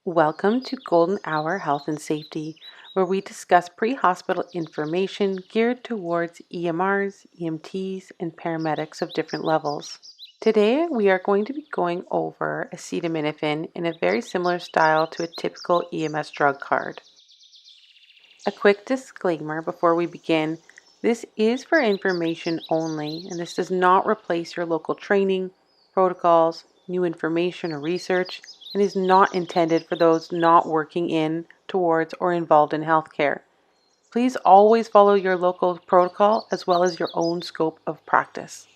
Welcome to Golden Hour Health and Safety, where we discuss pre-hospital information geared towards EMRs, EMTs, and paramedics of different levels. Today, we are going to be going over acetaminophen in a very similar style to a typical EMS drug card. A quick disclaimer before we begin. This is for information only, and this does not replace your local training, protocols, new information, or research, and is not intended for those not working in, towards, or involved in healthcare. Please always follow your local protocol as well as your own scope of practice.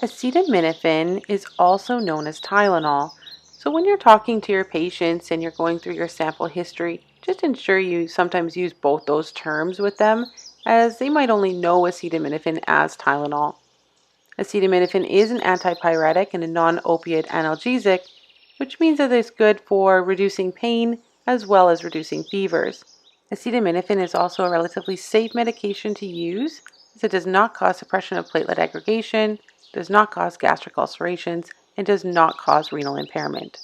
Acetaminophen is also known as Tylenol, so when you're talking to your patients and you're going through your sample history, just ensure you sometimes use both those terms with them, as they might only know acetaminophen as Tylenol. Acetaminophen is an antipyretic and a non-opiate analgesic, which means that it's good for reducing pain as well as reducing fevers. Acetaminophen is also a relatively safe medication to use, as it does not cause suppression of platelet aggregation, does not cause gastric ulcerations, and does not cause renal impairment.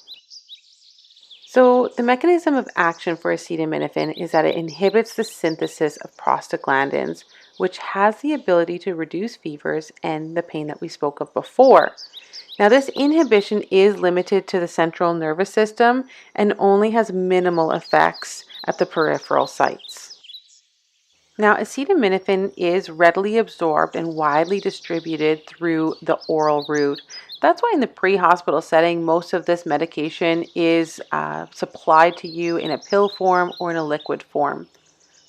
So the mechanism of action for acetaminophen is that it inhibits the synthesis of prostaglandins, which has the ability to reduce fevers and the pain that we spoke of before. Now, this inhibition is limited to the central nervous system and only has minimal effects at the peripheral sites. Now, acetaminophen is readily absorbed and widely distributed through the oral route. That's why in the pre-hospital setting, most of this medication is supplied to you in a pill form or in a liquid form.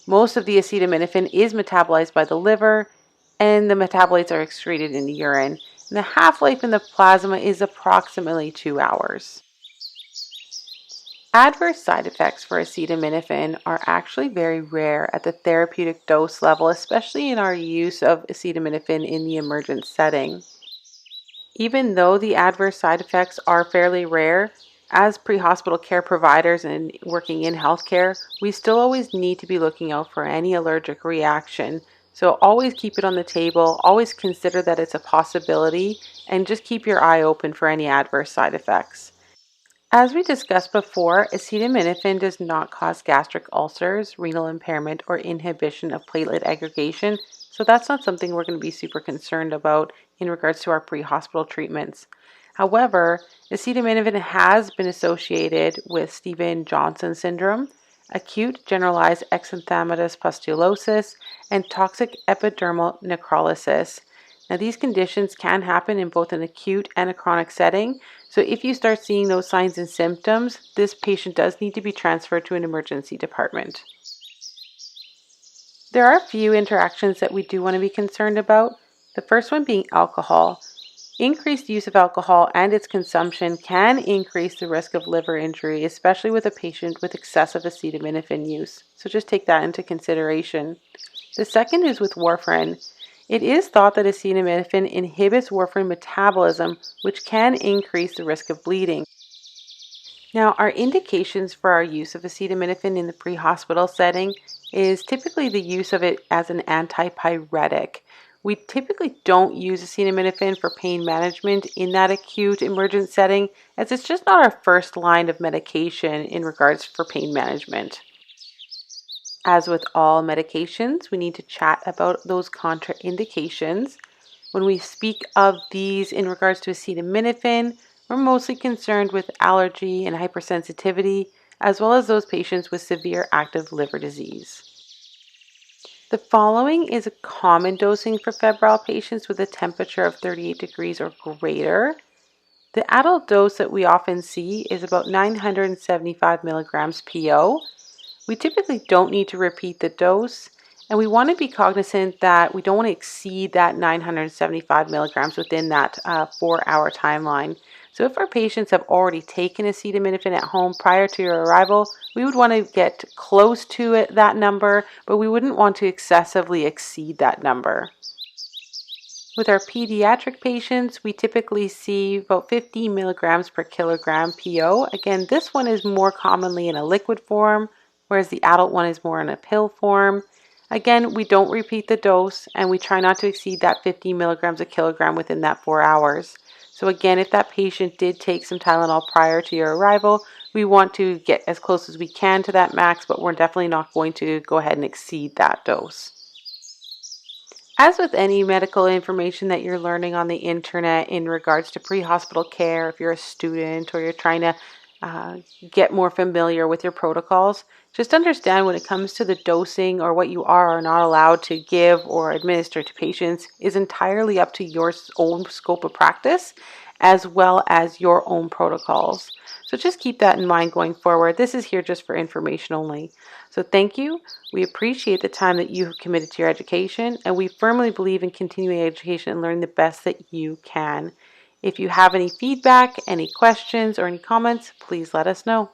Most of the acetaminophen is metabolized by the liver, and the metabolites are excreted in the urine. And the half-life in the plasma is approximately 2 hours. Adverse side effects for acetaminophen are actually very rare at the therapeutic dose level, especially in our use of acetaminophen in the emergent setting. Even though the adverse side effects are fairly rare, as pre-hospital care providers and working in healthcare, we still always need to be looking out for any allergic reaction. So always keep it on the table, always consider that it's a possibility, and just keep your eye open for any adverse side effects. As we discussed before, acetaminophen does not cause gastric ulcers, renal impairment, or inhibition of platelet aggregation, so that's not something we're going to be super concerned about in regards to our pre-hospital treatments. However, acetaminophen has been associated with Stevens-Johnson syndrome, acute generalized exanthematous pustulosis, and toxic epidermal necrolysis. Now, these conditions can happen in both an acute and a chronic setting, so if you start seeing those signs and symptoms, this patient does need to be transferred to an emergency department. There are a few interactions that we do want to be concerned about. The first one being alcohol. Increased use of alcohol and its consumption can increase the risk of liver injury, especially with a patient with excessive acetaminophen use. So just take that into consideration. The second is with warfarin. It is thought that acetaminophen inhibits warfarin metabolism, which can increase the risk of bleeding. Now, our indications for our use of acetaminophen in the pre-hospital setting is typically the use of it as an antipyretic. We typically don't use acetaminophen for pain management in that acute emergent setting, as it's just not our first line of medication in regards for pain management. As with all medications, we need to chat about those contraindications. When we speak of these in regards to acetaminophen, we're mostly concerned with allergy and hypersensitivity, as well as those patients with severe active liver disease. The following is a common dosing for febrile patients with a temperature of 38 degrees or greater. The adult dose that we often see is about 975 milligrams PO. We typically don't need to repeat the dose, and we want to be cognizant that we don't want to exceed that 975 milligrams within that 4-hour timeline. So if our patients have already taken acetaminophen at home prior to your arrival, we would want to get close to that number, but we wouldn't want to excessively exceed that number. With our pediatric patients, we typically see about 50 milligrams per kilogram PO. Again, this one is more commonly in a liquid form, whereas the adult one is more in a pill form. Again, we don't repeat the dose, and we try not to exceed that 50 milligrams a kilogram within that 4 hours. So again, if that patient did take some Tylenol prior to your arrival, we want to get as close as we can to that max, but we're definitely not going to go ahead and exceed that dose. As with any medical information that you're learning on the internet in regards to pre-hospital care, if you're a student or you're trying to get more familiar with your protocols, just understand when it comes to the dosing or what you are or not allowed to give or administer to patients is entirely up to your own scope of practice as well as your own protocols. So just keep that in mind going forward. This is here just for information only. So thank you. We appreciate the time that you have committed to your education, and we firmly believe in continuing education and learning the best that you can. If you have any feedback, any questions, or any comments, please let us know.